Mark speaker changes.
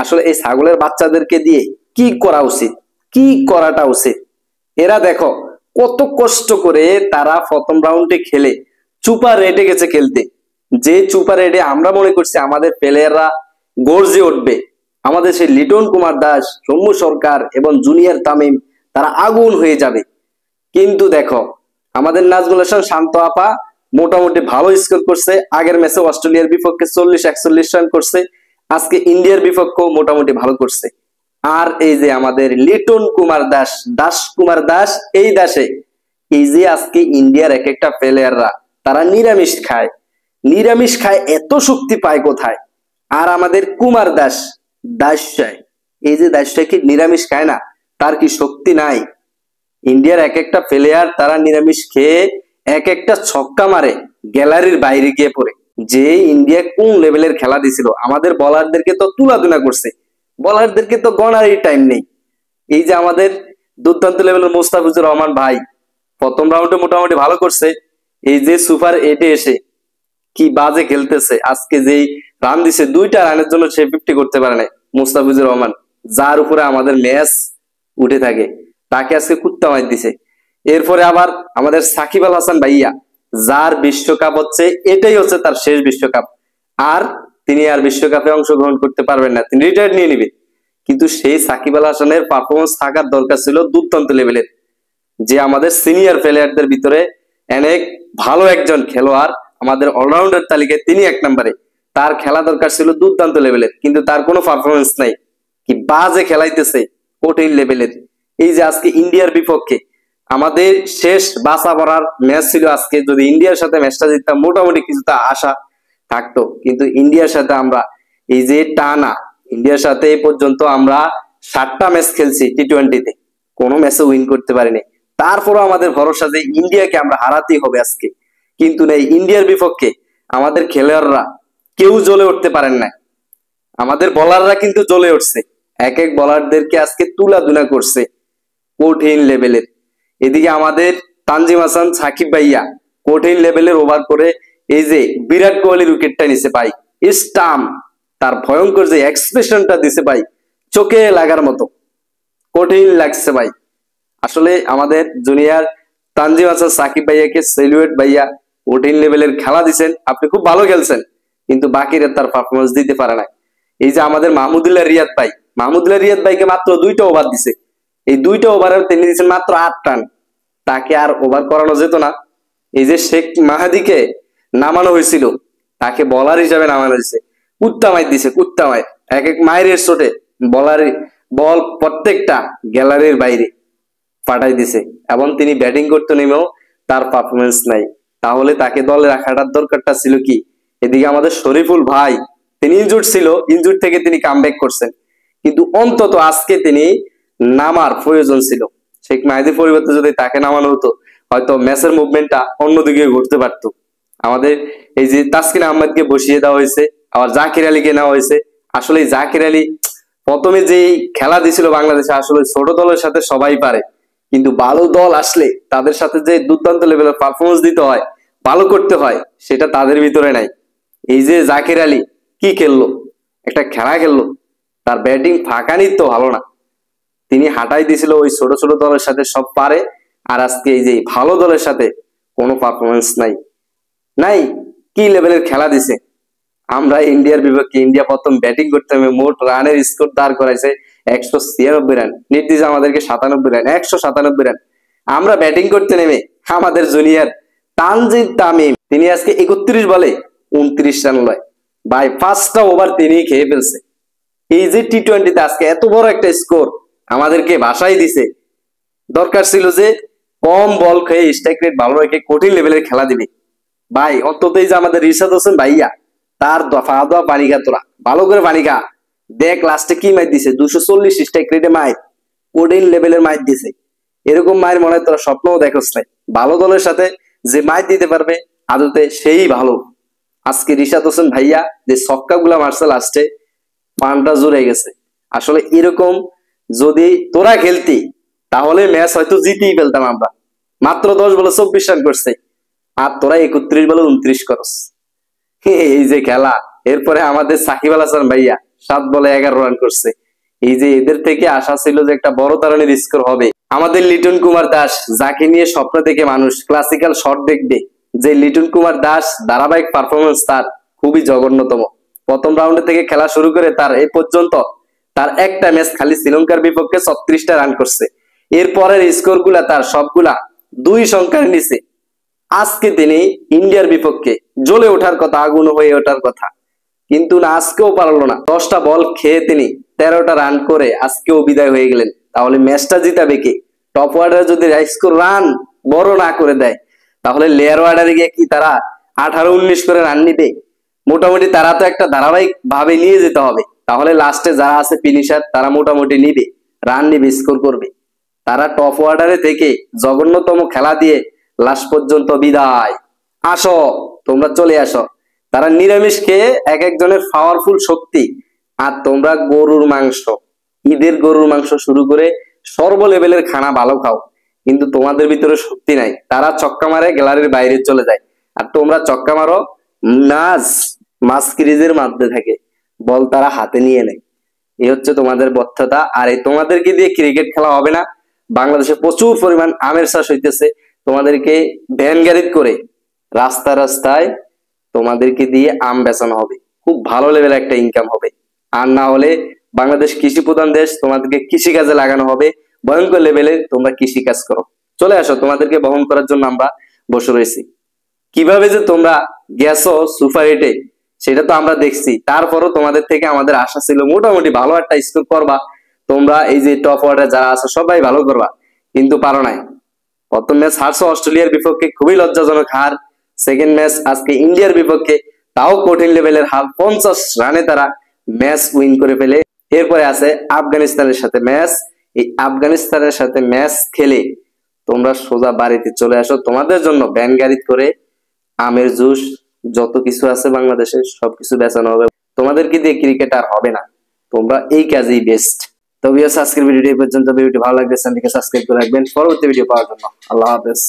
Speaker 1: আসলে এই ছাগলের বাচ্চাদেরকে দিয়ে কি করা উচিত, কি করাটা উচিত? এরা দেখো কত কষ্ট করে তারা প্রথম রাউন্ডে খেলে সুপার রেটে গেছে খেলতে। যে সুপার রেটে আমরা মনে করছি আমাদের প্লেয়াররা গর্জে উঠবে, আমাদের সেই লিটন কুমার দাস, সৌম্য সরকার এবং জুনিয়র তামিম তারা আগুন হয়ে যাবে। কিন্তু দেখো আমাদের নাজমুল হাসান শান্ত আপা মোটামুটি ভালো স্কোর করছে। আগের ম্যাচে অস্ট্রেলিয়ার বিপক্ষে 40-41 রান করছে, আজকে ইন্ডিয়ার বিপক্ষেও মোটামুটি ভালো করছে। আর এই যে আমাদের লিটন কুমার দাস, দাস কুমার দাস, এই দাসে এই যে আজকে ইন্ডিয়ার এক একটা প্লেয়াররা তারা নিরামিষ খায়, নিরামিষ খায়, এত শক্তি পায় কোথায়? আর আমাদের কুমার দাস, দাসটায়, এই যে দাসটায় কি নিরামিষ খায় না? তার কি শক্তি নাই? ইন্ডিয়ার এক একটা প্লেয়ার তারা নিরামিষ খেয়ে এক একটা ছক্কা মারে গ্যালারির বাইরে গিয়ে পড়ে। যে ইন্ডিয়া কোন লেভেলের খেলা দিছিল, আমাদের বলারদেরকে তো তুলাধুনা করছে, বলারদেরকে তো গণারই টাইম নেই। এই যে আমাদের দুর্দান্ত লেভেলের মোস্তাফিজুর রহমান ভাই প্রথম রাউন্ডে মোটামুটি ভালো করছে, এই যে সুপার 8-এ এসে কি বাজে খেলতেছে। আজকে যেই রান দিছে 2টা রানের জন্য সে 50 করতে পারে নাই মুস্তাফিজুর রহমান, যার উপরে আমাদের ম্যাচ উঠে থাকে, তাকে আজকে কুত্তা মার দিছে। এরপরে আবার আমাদের সাকিব আল হাসান ভাইয়া, যার বিশ্বকাপ হচ্ছে, এটাই হচ্ছে তার শেষ বিশ্বকাপ, আর তিনি আর বিশ্বকাপে অংশগ্রহণ করতে পারবেন না, তিনি রিটায়ার নিয়ে নিবে। কিন্তু সেই সাকিব আল হাসানের পারফরমেন্স থাকার দরকার ছিল দুর্দান্ত লেভেলের, যে আমাদের সিনিয়র প্লেয়ারদের ভিতরে অনেক ভালো একজন খেলোয়াড়, আমাদের অলরাউন্ডার তালিকায় তিনি 1 নম্বরে। তার খেলা দরকার ছিল দুর্দান্ত লেভেলের, কিন্তু তার কোনো পারফরমেন্স নাই, কি বাজে খেলাইতেছে কঠিন লেভেলের। এই যে আজকে ইন্ডিয়ার বিপক্ষে আমাদের শেষ বাঁচা পড়ার ম্যাচ ছিল আজকে, যদি ইন্ডিয়ার সাথে ম্যাচটা জিততাম মোটামুটি কিছুটা আশা থাকতো। কিন্তু ইন্ডিয়ার সাথে আমরা এই যে টানা, ইন্ডিয়ার সাথে এই পর্যন্ত আমরা 7টা ম্যাচ খেলছি টি-20-তে, কোনো ম্যাচে উইন করতে পারিনি। তারপরও আমাদের ভরসা যে ইন্ডিয়াকে আমরা হারাতেই হবে আজকে, কিন্তু নেই। ইন্ডিয়ার বিপক্ষে আমাদের খেলোয়াড়রা কেউ জ্বলে উঠতে পারেন না, আমাদের বলাররা কিন্তু জ্বলে উঠছে, এক এক বলারদেরকে আজকে তুলাধুনা করছে কঠিন লেভেলের। এদিকে আমাদের তানজিম হাসান সাকিব ভাইয়া কঠিন লেভেলের ওভার করে এই যে বিরাট কোহলির উইকেটটা নিছে ভাই, স্টাম্প, তার ভয়ঙ্কর যে এক্সপ্রেশনটা দিছে ভাই, চোখে লাগার মতো কঠিন লাগছে ভাই। আসলে আমাদের জুনিয়র তানজিম হাসান সাকিব ভাইয়াকে সেলুয়েট ভাইয়া, কঠিন লেভেলের খেলা দিছেন, আপনি খুব ভালো খেলছেন, কিন্তু বাকিরা তার পারফরমেন্স দিতে পারে না। এই যে আমাদের মাহমুদুল্লাহ রিয়াদ ভাই, মাহমুদুল্লাহ রিয়াদ ভাইকে মাত্র 2টা ওভার দিছে, এই 2টা ওভারে তিনি দিচ্ছেন মাত্র 8 রান, তাকে আর ওভার করানো যেত না। এই যে শেখ মাহাদিকে নামানো হয়েছিল, তাকে বলার হিসাবে নামানো হয়েছে, কুত্তা মাইর দিছে, কুত্তা মাইর, এক এক মায়ের চোটে বলার বল প্রত্যেকটা গ্যালারির বাইরে পাঠাই দিছে, এবং তিনি ব্যাটিং করতে নেমেও তার পারফরমেন্স নাই। তাহলে তাকে দলে রাখাটার দরকারটা ছিল কি? এদিকে আমাদের শরীফুল ভাই, তিনি ইনজুর্ড ছিল, ইনজুর্ড থেকে তিনি কামব্যাক করছেন, কিন্তু অন্তত আজকে তিনি নামার প্রয়োজন ছিল। শেখ মাহিদির পরিবর্তে যদি তাকে নামানো হতো, হয়তো ম্যাচের মুভমেন্টটা অন্যদিকে ঘুরতে পারত। আমাদের এই যে তাসকিন আহমেদকে বসিয়ে দেওয়া হয়েছে, আবার জাকির আলীকে নেওয়া হয়েছে। আসলে জাকির আলী প্রথমে যে খেলা দিছিল বাংলাদেশে, আসলে ছোট দলের সাথে সবাই পারে, কিন্তু ভালো দল আসলে তাদের সাথে যে দুর্দান্ত লেভেলের পারফরমেন্স দিতে হয়, ভালো করতে হয়, সেটা তাদের ভিতরে নাই। এই যে জাকির আলী কি খেললো, একটা খেলা খেললো, তার ব্যাটিং ফাঁকানির তো ভালো না, তিনি হাঁটাই দিছিল ওই ছোট ছোট দলের সাথে সব পারে, আর আজকে এই যে ভালো দলের সাথে কোনো পারফরমেন্স নাই, নাই, কি লেভেলের খেলা দিছে। আমরা ইন্ডিয়ার বিপক্ষে, ইন্ডিয়া প্রথম ব্যাটিং করতে হবে, মোট রানের স্কোর দাঁড় করাইছে 196 রান, নির্দিষ্ট আমাদেরকে 97 রান, 197 রান। আমরা ব্যাটিং করতে নেমে আমাদের জুনিয়র তানজিদ তামিম, তিনি আজকে 31 বলে 29 রান লয় ভাই, 5টা ওভার তিনি খেয়ে ফেলছে। এই যে টি-20-তে আজকে এত বড় একটা স্কোর আমাদেরকে ভাসাই দিছে, দরকার ছিল যে কম বল খেয়ে স্ট্রাইক রেট ভালো রেখে কঠিন লেভেলের খেলা দিবে ভাই। অন্তত এই যে আমাদের রিশাদ হোসেন ভাইয়া, তার দফা দফা পানি খা, তোরা ভালো করে পানি খা, দেখ লাস্টে কি মাইর দিছে, 240 স্ট্রাইক রেটে মাইর, কঠিন লেভেলের মাইর দিছে। এরকম মায়ের মনে হয় তোরা স্বপ্নও দেখোস নাই। ভালো দলের সাথে যে মাইর দিতে পারবে আদতে সেই ভালো। আজকে রিশাদ হোসেন ভাইয়া যে ছক্কা গুলা মারছে লাস্টে, পানটা জুড়ে গেছে। আসলে এরকম যদি তোরা খেলতি, তাহলে ম্যাচ হয়তো জিতেই ফেলতাম আমরা। মাত্র 10 বলে 24 রান করছে, আর তোরা 31 বলে 29 করস। এই যে খেলা, এরপরে আমাদের সাকিব আল হাসান ভাইয়া 7 বলে 11 রান করছে। এই যে এদের থেকে আশা ছিল যে একটা বড় ধরনের স্কোর হবে। আমাদের লিটন কুমার দাস, যাকে নিয়ে স্বপ্ন থেকে মানুষ ক্লাসিক্যাল শট দেখবে, যে লিটন কুমার দাস ধারাবাহিক পারফরমেন্স তার খুবই জঘন্যতম। প্রথম রাউন্ডে থেকে খেলা শুরু করে তার এই পর্যন্ত তার একটা ম্যাচ খালি শ্রীলঙ্কার বিপক্ষে 36টা রান করছে। এরপরের স্কোর গুলা তার সবগুলা 2 সংখ্যার নিচে। আজকে তিনি ইন্ডিয়ার বিপক্ষে জ্বলে ওঠার কথা, আগুন হয়ে ওঠার কথা, কিন্তু না, আজকেও পারলো না। 10টা বল খেয়ে তিনি 13টা রান করে আজকেও বিদায় হয়ে গেলেন। তাহলে ম্যাচটা জিতাবে কে? টপ অর্ডারে যদি স্কোর রান বড় না করে দেয়, তাহলে লেয়ার অর্ডারে গিয়ে কি তারা 18-19 করে রান নিবে? মোটামুটি তারা তো একটা ধারাবাহিক ভাবে নিয়ে যেতে হবে। তাহলে লাস্টে যারা আছে ফিনিশার, তারা মোটামুটি নিবে, রান নিবে, স্কোর করবে। তারা টপ অর্ডারে থেকে জঘন্যতম খেলা দিয়ে লাস্ট পর্যন্ত বিদায়। আসো, তোমরা চলে আসো। তারা নিরামিষ খেয়ে এক একজনের পাওয়ারফুল শক্তি, আর তোমরা গরুর মাংস, ঈদের গরুর মাংস শুরু করে সর্ব লেভেলের খানা ভালো খাও, কিন্তু তোমাদের ভিতরে শক্তি নাই। তারা ছক্কা মারে গ্যালারির বাইরে চলে যায়, আর তোমরা ছক্কা মারো মাছ ক্রিজের মধ্যে থাকে, বল তারা হাতে নিয়ে নেয়। এই হচ্ছে তোমাদের ব্যর্থতা। আর এই তোমাদেরকে দিয়ে ক্রিকেট খেলা হবে না। বাংলাদেশে প্রচুর পরিমাণ আমের চাষ হইতেছে, তোমাদেরকে ভ্যান গাড়ি করে রাস্তায় তোমাদেরকে দিয়ে আম বেচানো হবে, খুব ভালো লেভেলের একটা ইনকাম হবে। আর না হলে বাংলাদেশ কৃষি প্রধান দেশ, তোমাদেরকে কৃষি কাজে লাগানো হবে, ভয়ঙ্কর লেভেলে তোমরা কৃষি কাজ করো। চলে আসো, তোমাদেরকে বহন করার জন্য আমরা বসে রয়েছি। কিভাবে যে তোমরা গেছো সুপার হিটে সেটা তো আমরা দেখছি। তারপরও তোমাদের থেকে আমাদের আশা ছিল মোটামুটি ভালো একটা স্কোর করবা, তোমরা এই যে টপ অর্ডারে যারা আছে সবাই ভালো করবা, কিন্তু পারো নাই। প্রথম ম্যাচ হারছো অস্ট্রেলিয়ার বিপক্ষে, খুবই লজ্জাজনক হার। সেকেন্ড ম্যাচ আজকে ইন্ডিয়ার বিপক্ষে, তাও কঠিন লেভেলের হার, 50 রানে তারা ম্যাচ উইন করে ফেলে। এরপরে আছে আফগানিস্তানের সাথে ম্যাচ। এই আফগানিস্তানের সাথে ম্যাচ খেলে তোমরা সোজা বাড়িতে চলে আসো, তোমাদের জন্য ভ্যান গাড়ি করে আমের জুস যত কিছু আছে বাংলাদেশে সবকিছু বেচানো হবে। তোমাদেরকে দিয়ে ক্রিকেট আর হবে না, তোমরা এই কাজেই বেস্ট। তো ভিউয়ার্স, আজকের ভিডিওটি এই পর্যন্ত। ভিডিওটি ভালো লাগলে চ্যানেলটিকে সাবস্ক্রাইব করে রাখবেন পরবর্তী ভিডিও পাওয়ার জন্য। আল্লাহ হাফেজ।